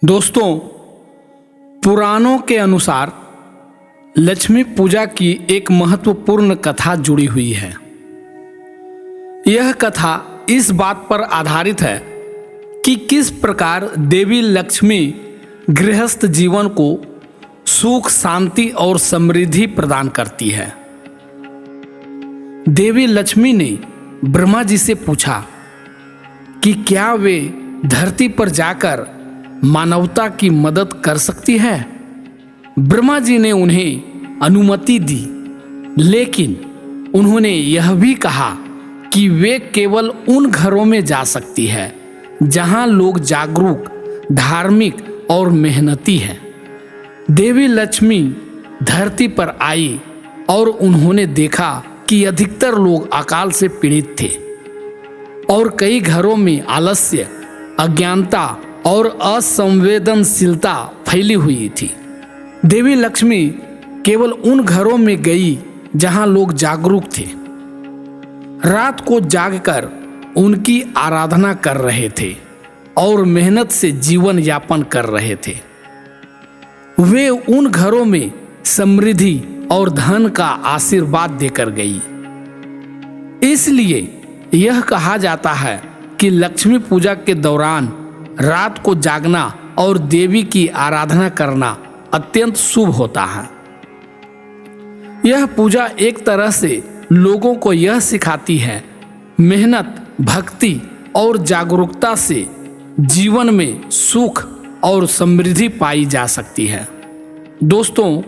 दोस्तों, पुराणों के अनुसार लक्ष्मी पूजा की एक महत्वपूर्ण कथा जुड़ी हुई है। यह कथा इस बात पर आधारित है कि किस प्रकार देवी लक्ष्मी गृहस्थ जीवन को सुख, शांति और समृद्धि प्रदान करती है। देवी लक्ष्मी ने ब्रह्मा जी से पूछा कि क्या वे धरती पर जाकर मानवता की मदद कर सकती है। ब्रह्मा जी ने उन्हें अनुमति दी, लेकिन उन्होंने यह भी कहा कि वे केवल उन घरों में जा सकती है जहां लोग जागरूक, धार्मिक और मेहनती हैं। देवी लक्ष्मी धरती पर आई और उन्होंने देखा कि अधिकतर लोग अकाल से पीड़ित थे और कई घरों में आलस्य, अज्ञानता और असंवेदनशीलता फैली हुई थी। देवी लक्ष्मी केवल उन घरों में गई जहां लोग जागरूक थे, रात को जागकर उनकी आराधना कर रहे थे और मेहनत से जीवन यापन कर रहे थे। वे उन घरों में समृद्धि और धन का आशीर्वाद देकर गई। इसलिए यह कहा जाता है कि लक्ष्मी पूजा के दौरान रात को जागना और देवी की आराधना करना अत्यंत शुभ होता है। यह पूजा एक तरह से लोगों को यह सिखाती है मेहनत, भक्ति और जागरूकता से जीवन में सुख और समृद्धि पाई जा सकती है। दोस्तों,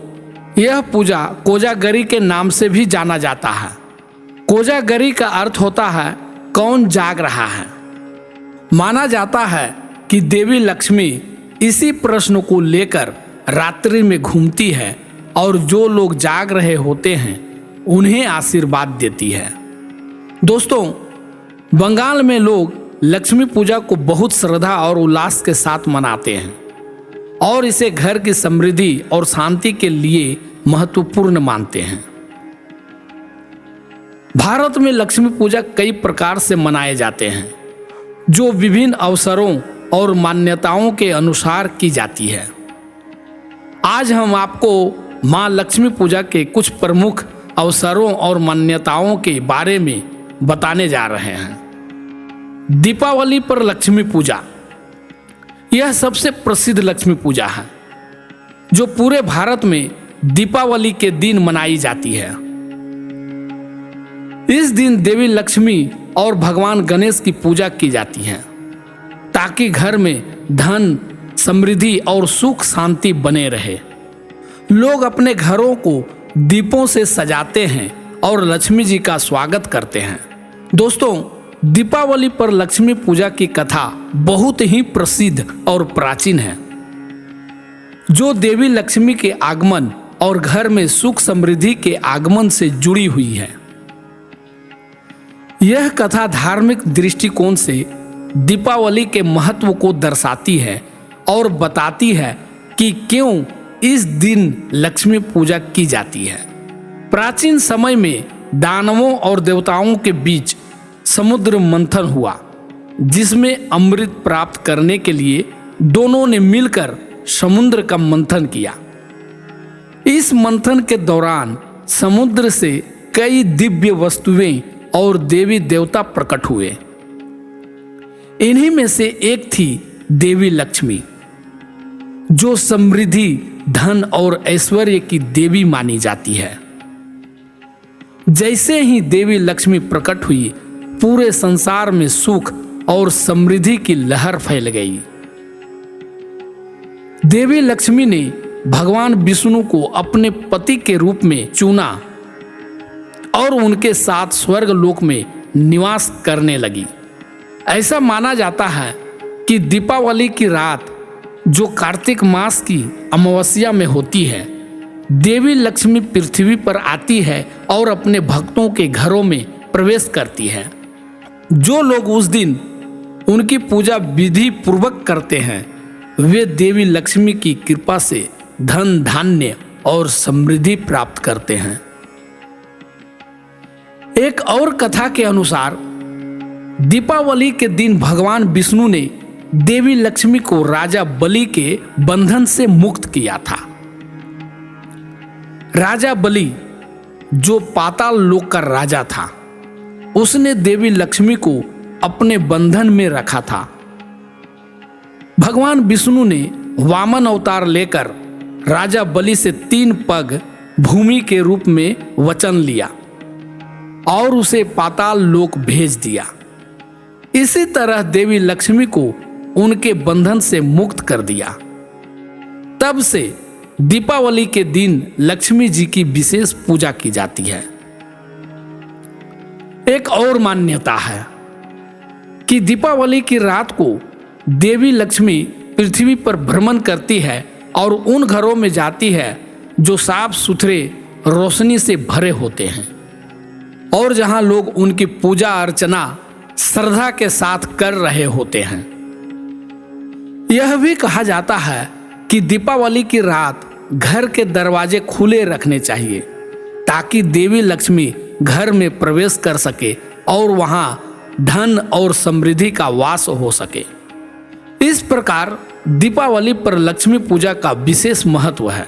यह पूजा कोजागरी के नाम से भी जाना जाता है। कोजागरी का अर्थ होता है कौन जाग रहा है। माना जाता है कि देवी लक्ष्मी इसी प्रश्न को लेकर रात्रि में घूमती है और जो लोग जाग रहे होते हैं उन्हें आशीर्वाद देती है। दोस्तों, बंगाल में लोग लक्ष्मी पूजा को बहुत श्रद्धा और उल्लास के साथ मनाते हैं और इसे घर की समृद्धि और शांति के लिए महत्वपूर्ण मानते हैं। भारत में लक्ष्मी पूजा कई प्रकार से मनाए जाते हैं, जो विभिन्न अवसरों और मान्यताओं के अनुसार की जाती है। आज हम आपको मां लक्ष्मी पूजा के कुछ प्रमुख अवसरों और मान्यताओं के बारे में बताने जा रहे हैं। दीपावली पर लक्ष्मी पूजा, यह सबसे प्रसिद्ध लक्ष्मी पूजा है जो पूरे भारत में दीपावली के दिन मनाई जाती है। इस दिन देवी लक्ष्मी और भगवान गणेश की पूजा की जाती है ताकि घर में धन, समृद्धि और सुख शांति बने रहे। लोग अपने घरों को दीपों से सजाते हैं और लक्ष्मी जी का स्वागत करते हैं। दोस्तों, दीपावली पर लक्ष्मी पूजा की कथा बहुत ही प्रसिद्ध और प्राचीन है, जो देवी लक्ष्मी के आगमन और घर में सुख समृद्धि के आगमन से जुड़ी हुई है। यह कथा धार्मिक दृष्टिकोण से दीपावली के महत्व को दर्शाती है और बताती है कि क्यों इस दिन लक्ष्मी पूजा की जाती है। प्राचीन समय में दानवों और देवताओं के बीच समुद्र मंथन हुआ, जिसमें अमृत प्राप्त करने के लिए दोनों ने मिलकर समुद्र का मंथन किया। इस मंथन के दौरान समुद्र से कई दिव्य वस्तुएं और देवी देवता प्रकट हुए। इन्हीं में से एक थी देवी लक्ष्मी, जो समृद्धि, धन और ऐश्वर्य की देवी मानी जाती है। जैसे ही देवी लक्ष्मी प्रकट हुई, पूरे संसार में सुख और समृद्धि की लहर फैल गई। देवी लक्ष्मी ने भगवान विष्णु को अपने पति के रूप में चुना और उनके साथ स्वर्ग लोक में निवास करने लगी। ऐसा माना जाता है कि दीपावली की रात, जो कार्तिक मास की अमावस्या में होती है, देवी लक्ष्मी पृथ्वी पर आती है और अपने भक्तों के घरों में प्रवेश करती है। जो लोग उस दिन उनकी पूजा विधि पूर्वक करते हैं, वे देवी लक्ष्मी की कृपा से धन, धान्य और समृद्धि प्राप्त करते हैं। एक और कथा के अनुसार दीपावली के दिन भगवान विष्णु ने देवी लक्ष्मी को राजा बलि के बंधन से मुक्त किया था। राजा बलि जो पाताल लोक का राजा था, उसने देवी लक्ष्मी को अपने बंधन में रखा था। भगवान विष्णु ने वामन अवतार लेकर राजा बलि से 3 पग भूमि के रूप में वचन लिया और उसे पाताल लोक भेज दिया। इसी तरह देवी लक्ष्मी को उनके बंधन से मुक्त कर दिया। तब से दीपावली के दिन लक्ष्मी जी की विशेष पूजा की जाती है। एक और मान्यता है कि दीपावली की रात को देवी लक्ष्मी पृथ्वी पर भ्रमण करती है और उन घरों में जाती है जो साफ सुथरे रोशनी से भरे होते हैं और जहां लोग उनकी पूजा अर्चना श्रद्धा के साथ कर रहे होते हैं। यह भी कहा जाता है कि दीपावली की रात घर के दरवाजे खुले रखने चाहिए ताकि देवी लक्ष्मी घर में प्रवेश कर सके और वहां धन और समृद्धि का वास हो सके। इस प्रकार दीपावली पर लक्ष्मी पूजा का विशेष महत्व है,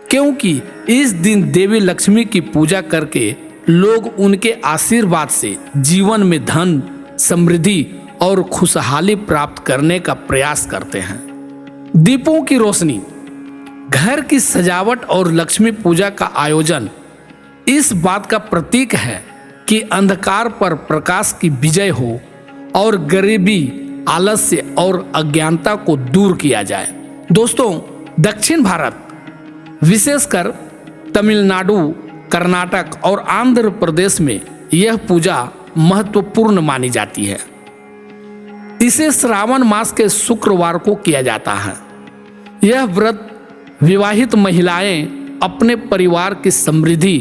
क्योंकि इस दिन देवी लक्ष्मी की पूजा करके लोग उनके आशीर्वाद से जीवन में धन, समृद्धि और खुशहाली प्राप्त करने का प्रयास करते हैं। दीपों की रोशनी, घर की सजावट और लक्ष्मी पूजा का आयोजन इस बात का प्रतीक है कि अंधकार पर प्रकाश की विजय हो और गरीबी, आलस्य और अज्ञानता को दूर किया जाए। दोस्तों, दक्षिण भारत विशेषकर तमिलनाडु, कर्नाटक और आंध्र प्रदेश में यह पूजा महत्वपूर्ण मानी जाती है। इसे श्रावण मास के शुक्रवार को किया जाता है। यह व्रत विवाहित महिलाएं अपने परिवार की समृद्धि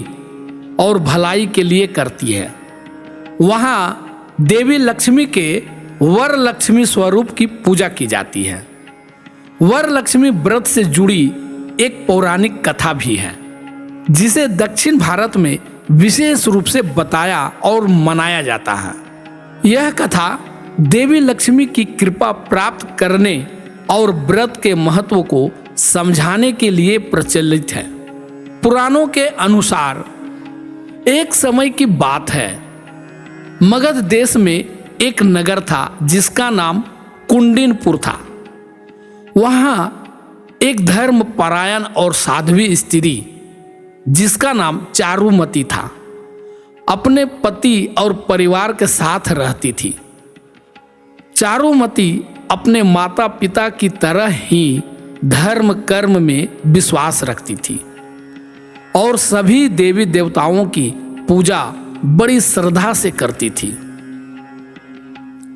और भलाई के लिए करती है। वहां देवी लक्ष्मी के वर लक्ष्मी स्वरूप की पूजा की जाती है। वर लक्ष्मी व्रत से जुड़ी एक पौराणिक कथा भी है जिसे दक्षिण भारत में विशेष रूप से बताया और मनाया जाता है। यह कथा देवी लक्ष्मी की कृपा प्राप्त करने और व्रत के महत्व को समझाने के लिए प्रचलित है। पुराणों के अनुसार एक समय की बात है, मगध देश में एक नगर था जिसका नाम कुंडिनपुर था। वहां एक धर्मपरायण और साध्वी स्त्री जिसका नाम चारुमती था अपने पति और परिवार के साथ रहती थी। चारुमती अपने माता पिता की तरह ही धर्म कर्म में विश्वास रखती थी और सभी देवी देवताओं की पूजा बड़ी श्रद्धा से करती थी।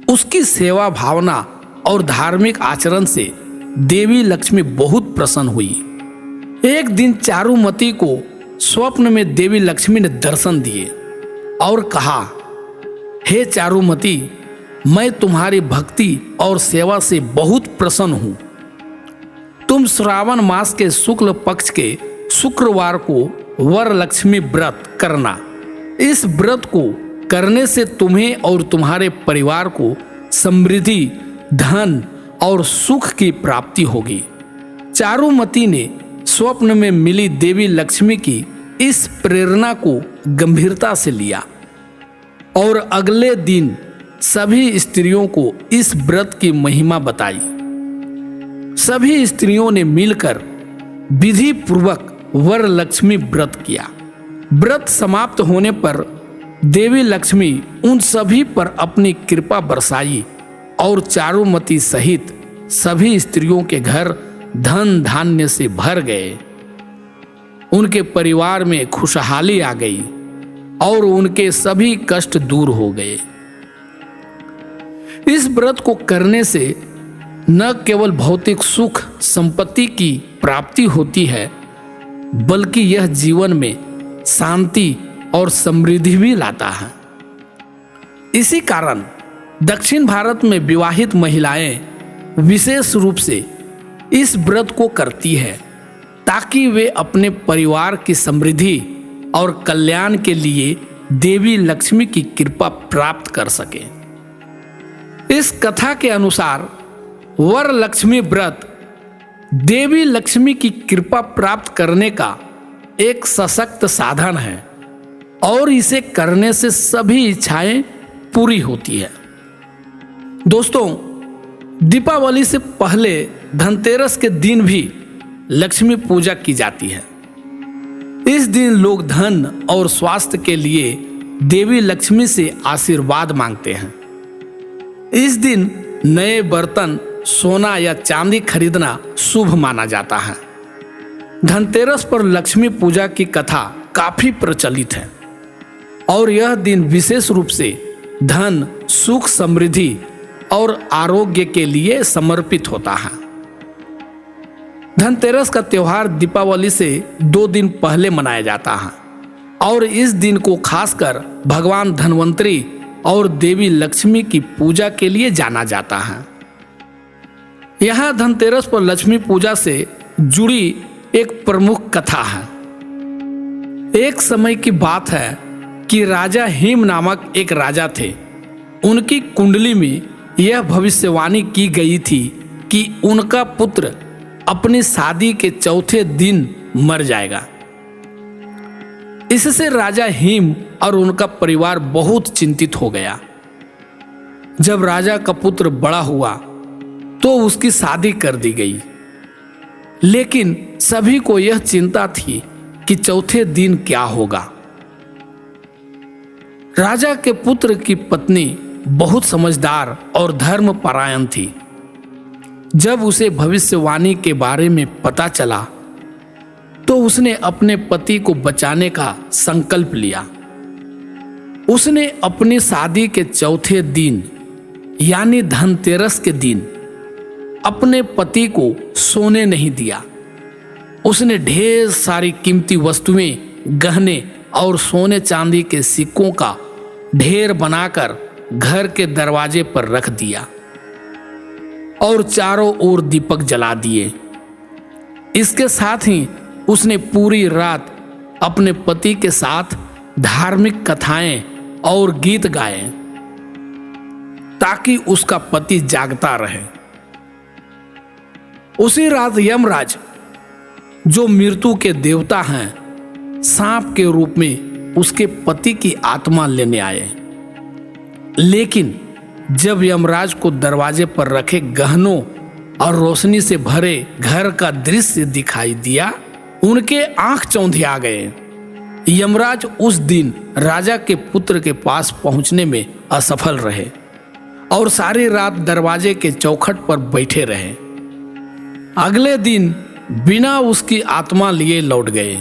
उसकी सेवा भावना और धार्मिक आचरण से देवी लक्ष्मी बहुत प्रसन्न हुई। एक दिन चारुमती को स्वप्न में देवी लक्ष्मी ने दर्शन दिए और कहा, हे चारुमती, मैं तुम्हारी भक्ति और सेवा से बहुत प्रसन्न हूं। तुम श्रावण मास के शुक्ल पक्ष के शुक्रवार को वर लक्ष्मी व्रत करना। इस व्रत को करने से तुम्हें और तुम्हारे परिवार को समृद्धि, धन और सुख की प्राप्ति होगी। चारुमती ने स्वप्न में मिली देवी लक्ष्मी की इस प्रेरणा को गंभीरता से लिया और अगले दिन सभी स्त्रियों को इस व्रत की महिमा बताई। सभी स्त्रियों ने मिलकर विधि पूर्वक वर लक्ष्मी व्रत किया। व्रत समाप्त होने पर देवी लक्ष्मी उन सभी पर अपनी कृपा बरसाई और चारुमती सहित सभी स्त्रियों के घर धन धान्य से भर गए। उनके परिवार में खुशहाली आ गई और उनके सभी कष्ट दूर हो गए। इस व्रत को करने से न केवल भौतिक सुख संपत्ति की प्राप्ति होती है, बल्कि यह जीवन में शांति और समृद्धि भी लाता है। इसी कारण दक्षिण भारत में विवाहित महिलाएं विशेष रूप से इस व्रत को करती है ताकि वे अपने परिवार की समृद्धि और कल्याण के लिए देवी लक्ष्मी की कृपा प्राप्त कर सकें। इस कथा के अनुसार वर लक्ष्मी व्रत देवी लक्ष्मी की कृपा प्राप्त करने का एक सशक्त साधन है और इसे करने से सभी इच्छाएं पूरी होती है। दोस्तों, दीपावली से पहले धनतेरस के दिन भी लक्ष्मी पूजा की जाती है। इस दिन लोग धन और स्वास्थ्य के लिए देवी लक्ष्मी से आशीर्वाद मांगते हैं। इस दिन नए बर्तन, सोना या चांदी खरीदना शुभ माना जाता है। धनतेरस पर लक्ष्मी पूजा की कथा काफी प्रचलित है और यह दिन विशेष रूप से धन, सुख, समृद्धि और आरोग्य के लिए समर्पित होता है। धनतेरस का त्योहार दीपावली से 2 दिन पहले मनाया जाता है और इस दिन को खासकर भगवान धन्वंतरी और देवी लक्ष्मी की पूजा के लिए जाना जाता है। यह धनतेरस पर लक्ष्मी पूजा से जुड़ी एक प्रमुख कथा है। एक समय की बात है कि राजा हिम नामक एक राजा थे। उनकी कुंडली में यह भविष्यवाणी की गई थी कि उनका पुत्र अपनी शादी के चौथे दिन मर जाएगा। इससे राजा हिम और उनका परिवार बहुत चिंतित हो गया। जब राजा का पुत्र बड़ा हुआ तो उसकी शादी कर दी गई, लेकिन सभी को यह चिंता थी कि चौथे दिन क्या होगा। राजा के पुत्र की पत्नी बहुत समझदार और धर्मपरायण थी। जब उसे भविष्यवाणी के बारे में पता चला तो उसने अपने पति को बचाने का संकल्प लिया। उसने अपनी शादी के चौथे दिन यानी धनतेरस के दिन अपने पति को सोने नहीं दिया। उसने ढेर सारी कीमती वस्तुएं, गहने और सोने चांदी के सिक्कों का ढेर बनाकर घर के दरवाजे पर रख दिया और चारों ओर दीपक जला दिए। इसके साथ ही उसने पूरी रात अपने पति के साथ धार्मिक कथाएं और गीत गाए ताकि उसका पति जागता रहे। उसी रात यमराज, जो मृत्यु के देवता हैं, सांप के रूप में उसके पति की आत्मा लेने आए। लेकिन जब यमराज को दरवाजे पर रखे गहनों और रोशनी से भरे घर का दृश्य दिखाई दिया, उनके आंख चौंधिया गए। यमराज उस दिन राजा के पुत्र के पास पहुंचने में असफल रहे और सारी रात दरवाजे के चौखट पर बैठे रहे। अगले दिन बिना उसकी आत्मा लिए लौट गए।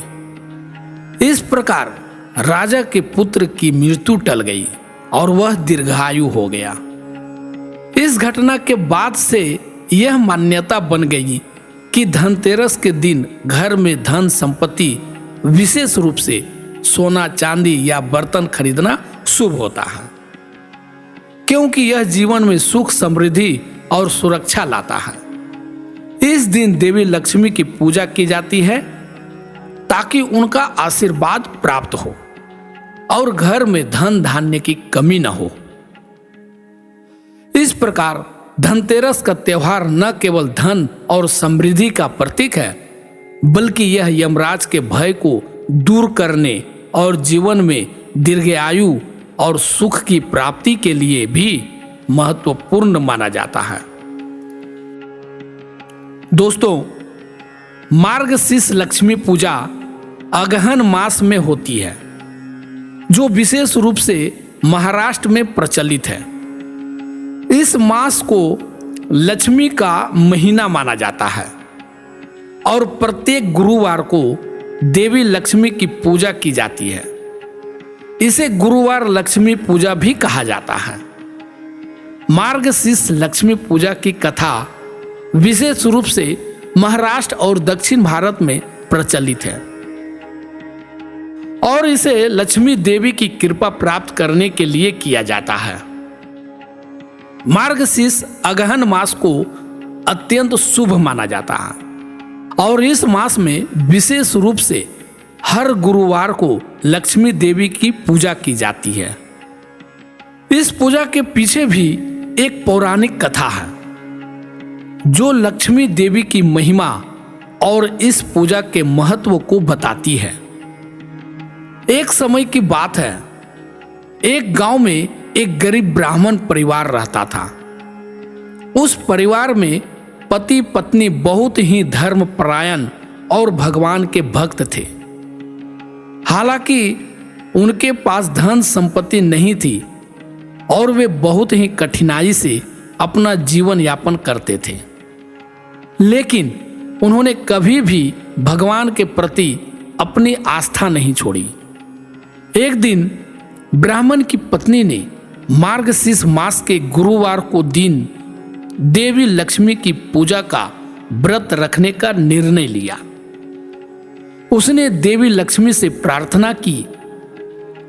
इस प्रकार राजा के पुत्र की मृत्यु टल गई और वह दीर्घायु हो गया। इस घटना के बाद से यह मान्यता बन गई कि धनतेरस के दिन घर में धन संपत्ति, विशेष रूप से सोना चांदी या बर्तन खरीदना शुभ होता है, क्योंकि यह जीवन में सुख, समृद्धि और सुरक्षा लाता है। इस दिन देवी लक्ष्मी की पूजा की जाती है ताकि उनका आशीर्वाद प्राप्त हो और घर में धन धान्य की कमी न हो। इस प्रकार धनतेरस का त्योहार न केवल धन और समृद्धि का प्रतीक है, बल्कि यह यमराज के भय को दूर करने और जीवन में दीर्घायु और सुख की प्राप्ति के लिए भी महत्वपूर्ण माना जाता है। दोस्तों, मार्गशीर्ष लक्ष्मी पूजा अगहन मास में होती है, जो विशेष रूप से महाराष्ट्र में प्रचलित है। इस मास को लक्ष्मी का महीना माना जाता है और प्रत्येक गुरुवार को देवी लक्ष्मी की पूजा की जाती है। इसे गुरुवार लक्ष्मी पूजा भी कहा जाता है। मार्गशीर्ष लक्ष्मी पूजा की कथा विशेष रूप से महाराष्ट्र और दक्षिण भारत में प्रचलित है और इसे लक्ष्मी देवी की कृपा प्राप्त करने के लिए किया जाता है। मार्गशीर्ष अगहन मास को अत्यंत शुभ माना जाता है और इस मास में विशेष रूप से हर गुरुवार को लक्ष्मी देवी की पूजा की जाती है। इस पूजा के पीछे भी एक पौराणिक कथा है। जो लक्ष्मी देवी की महिमा और इस पूजा के महत्व को बताती है। एक समय की बात है, एक गांव में एक गरीब ब्राह्मण परिवार रहता था। उस परिवार में पति पत्नी बहुत ही धर्मपरायण और भगवान के भक्त थे। हालांकि उनके पास धन संपत्ति नहीं थी और वे बहुत ही कठिनाई से अपना जीवन यापन करते थे, लेकिन उन्होंने कभी भी भगवान के प्रति अपनी आस्था नहीं छोड़ी। एक दिन ब्राह्मण की पत्नी ने मार्गशीर्ष मास के गुरुवार को दिन देवी लक्ष्मी की पूजा का व्रत रखने का निर्णय लिया। उसने देवी लक्ष्मी से प्रार्थना की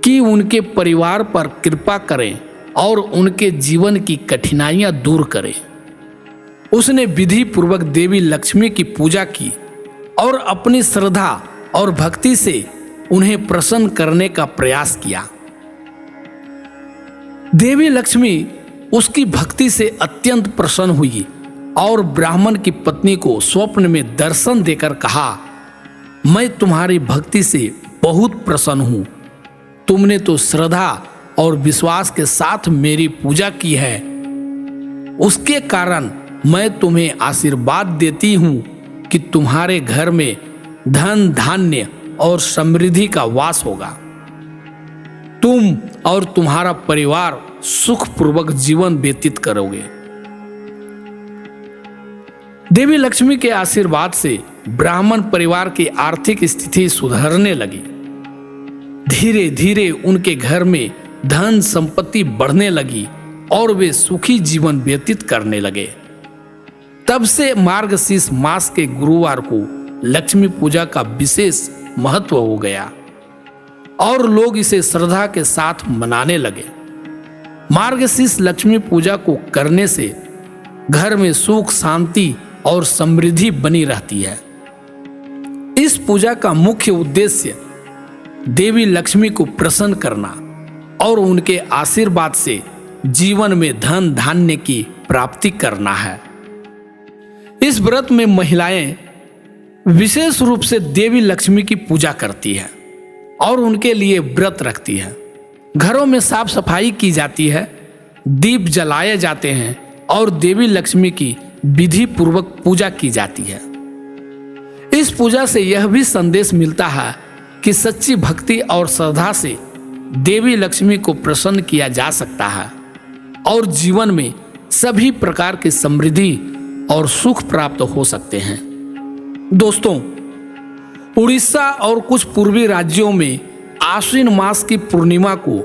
कि उनके परिवार पर कृपा करें और उनके जीवन की कठिनाइयां दूर करें। उसने विधि पूर्वक देवी लक्ष्मी की पूजा की और अपनी श्रद्धा और भक्ति से उन्हें प्रसन्न करने का प्रयास किया। देवी लक्ष्मी उसकी भक्ति से अत्यंत प्रसन्न हुई और ब्राह्मण की पत्नी को स्वप्न में दर्शन देकर कहा, मैं तुम्हारी भक्ति से बहुत प्रसन्न हूं। तुमने तो श्रद्धा और विश्वास के साथ मेरी पूजा की है, उसके कारण मैं तुम्हें आशीर्वाद देती हूं कि तुम्हारे घर में धन धान्य और समृद्धि का वास होगा। तुम और तुम्हारा परिवार सुखपूर्वक जीवन व्यतीत करोगे। देवी लक्ष्मी के आशीर्वाद से ब्राह्मण परिवार की आर्थिक स्थिति सुधरने लगी। धीरे धीरे उनके घर में धन संपत्ति बढ़ने लगी और वे सुखी जीवन व्यतीत करने लगे। तब से मार्गशीर्ष मास के गुरुवार को लक्ष्मी पूजा का विशेष महत्व हो गया और लोग इसे श्रद्धा के साथ मनाने लगे। मार्गशीर्ष लक्ष्मी पूजा को करने से घर में सुख शांति और समृद्धि बनी रहती है। इस पूजा का मुख्य उद्देश्य देवी लक्ष्मी को प्रसन्न करना और उनके आशीर्वाद से जीवन में धन धान्य की प्राप्ति करना है। इस व्रत में महिलाएं विशेष रूप से देवी लक्ष्मी की पूजा करती है और उनके लिए व्रत रखती है। घरों में साफ सफाई की जाती है, दीप जलाए जाते हैं और देवी लक्ष्मी की विधि पूर्वक पूजा की जाती है। इस पूजा से यह भी संदेश मिलता है कि सच्ची भक्ति और श्रद्धा से देवी लक्ष्मी को प्रसन्न किया जा सकता है और जीवन में सभी प्रकार की समृद्धि और सुख प्राप्त हो सकते हैं। दोस्तों, उड़ीसा और कुछ पूर्वी राज्यों में आश्विन मास की पूर्णिमा को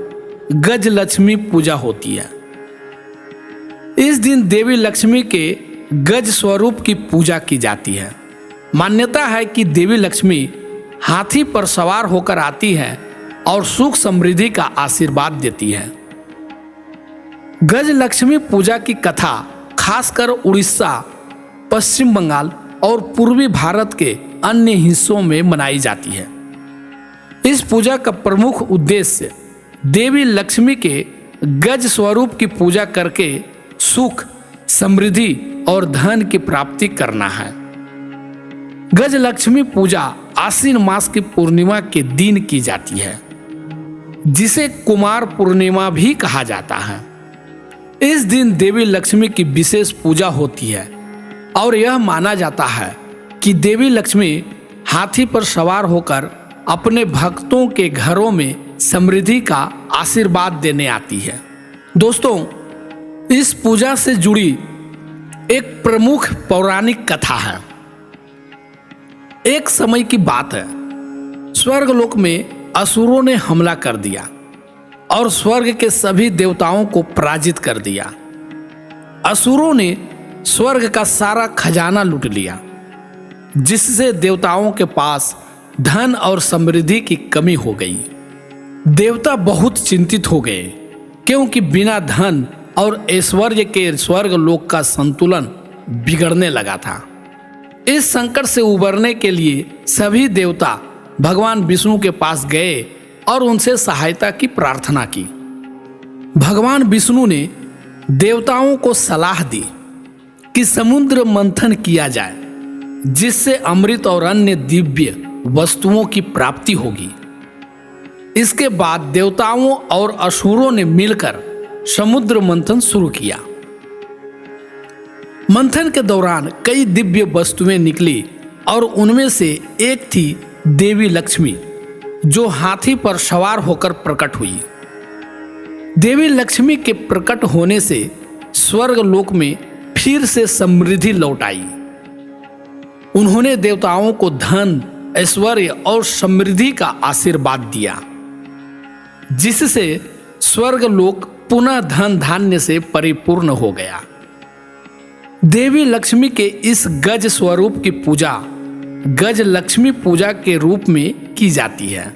गज लक्ष्मी पूजा होती है। इस दिन देवी लक्ष्मी के गज स्वरूप की पूजा की जाती है। मान्यता है कि देवी लक्ष्मी हाथी पर सवार होकर आती है और सुख समृद्धि का आशीर्वाद देती है। गज लक्ष्मी पूजा की कथा खासकर उड़ीसा, पश्चिम बंगाल और पूर्वी भारत के अन्य हिस्सों में मनाई जाती है। इस पूजा का प्रमुख उद्देश्य देवी लक्ष्मी के गज स्वरूप की पूजा करके सुख, समृद्धि और धन की प्राप्ति करना है। गज लक्ष्मी पूजा आश्विन मास की पूर्णिमा के दिन की जाती है, जिसे कुमार पूर्णिमा भी कहा जाता है। इस दिन देवी लक्ष्मी की विशेष पूजा होती है और यह माना जाता है कि देवी लक्ष्मी हाथी पर सवार होकर अपने भक्तों के घरों में समृद्धि का आशीर्वाद देने आती है। दोस्तों, इस पूजा से जुड़ी एक प्रमुख पौराणिक कथा है। एक समय की बात है, स्वर्गलोक में असुरों ने हमला कर दिया और स्वर्ग के सभी देवताओं को पराजित कर दिया। असुरों ने स्वर्ग का सारा खजाना लूट लिया, जिससे देवताओं के पास धन और समृद्धि की कमी हो गई। देवता बहुत चिंतित हो गए, क्योंकि बिना धन और ऐश्वर्य के स्वर्ग लोक का संतुलन बिगड़ने लगा था। इस संकट से उबरने के लिए सभी देवता भगवान विष्णु के पास गए और उनसे सहायता की प्रार्थना की। भगवान विष्णु ने देवताओं को सलाह दी कि समुद्र मंथन किया जाए, जिससे अमृत और अन्य दिव्य वस्तुओं की प्राप्ति होगी। इसके बाद देवताओं और असुरों ने मिलकर समुद्र मंथन शुरू किया। मंथन के दौरान कई दिव्य वस्तुएं निकली और उनमें से एक थी देवी लक्ष्मी, जो हाथी पर सवार होकर प्रकट हुई। देवी लक्ष्मी के प्रकट होने से स्वर्ग लोक में फिर से समृद्धि लौट आई। उन्होंने देवताओं को धन, ऐश्वर्य और समृद्धि का आशीर्वाद दिया, जिससे स्वर्ग लोक पुनः धन धान्य से परिपूर्ण हो गया। देवी लक्ष्मी के इस गज स्वरूप की पूजा गज लक्ष्मी पूजा के रूप में की जाती है।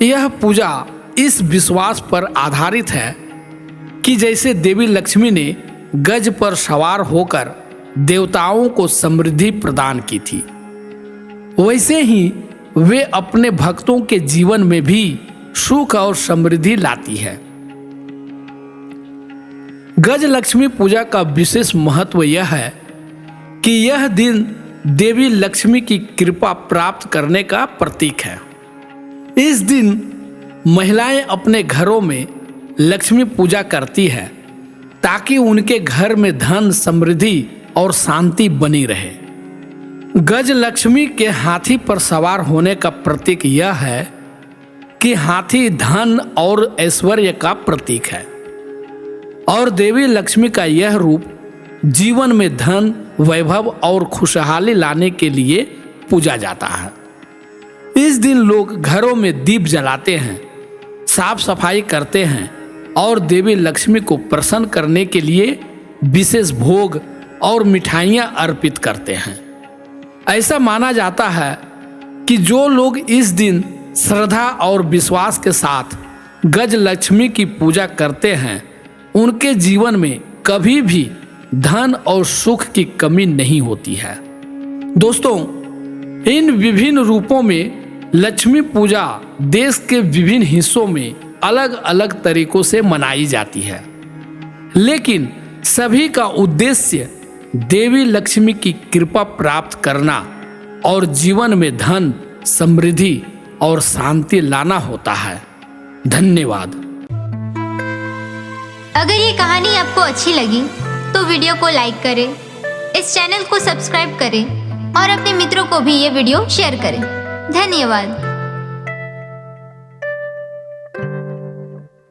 यह पूजा इस विश्वास पर आधारित है कि जैसे देवी लक्ष्मी ने गज पर सवार होकर देवताओं को समृद्धि प्रदान की थी, वैसे ही वे अपने भक्तों के जीवन में भी सुख और समृद्धि लाती है। गज लक्ष्मी पूजा का विशेष महत्व यह है कि यह दिन देवी लक्ष्मी की कृपा प्राप्त करने का प्रतीक है। इस दिन महिलाएं अपने घरों में लक्ष्मी पूजा करती है ताकि उनके घर में धन, समृद्धि और शांति बनी रहे। गज लक्ष्मी के हाथी पर सवार होने का प्रतीक यह है कि हाथी धन और ऐश्वर्य का प्रतीक है और देवी लक्ष्मी का यह रूप जीवन में धन, वैभव और खुशहाली लाने के लिए पूजा जाता है। इस दिन लोग घरों में दीप जलाते हैं, साफ सफाई करते हैं और देवी लक्ष्मी को प्रसन्न करने के लिए विशेष भोग और मिठाइयाँ अर्पित करते हैं। ऐसा माना जाता है कि जो लोग इस दिन श्रद्धा और विश्वास के साथ गज लक्ष्मी की पूजा करते हैं, उनके जीवन में कभी भी धन और सुख की कमी नहीं होती है। दोस्तों, इन विभिन्न रूपों में लक्ष्मी पूजा देश के विभिन्न हिस्सों में अलग अलग तरीकों से मनाई जाती है, लेकिन सभी का उद्देश्य देवी लक्ष्मी की कृपा प्राप्त करना और जीवन में धन, समृद्धि और शांति लाना होता है। धन्यवाद। अगर ये कहानी आपको अच्छी लगी तो वीडियो को लाइक करें, इस चैनल को सब्सक्राइब करें और अपने मित्रों को भी ये वीडियो शेयर करें। धन्यवाद।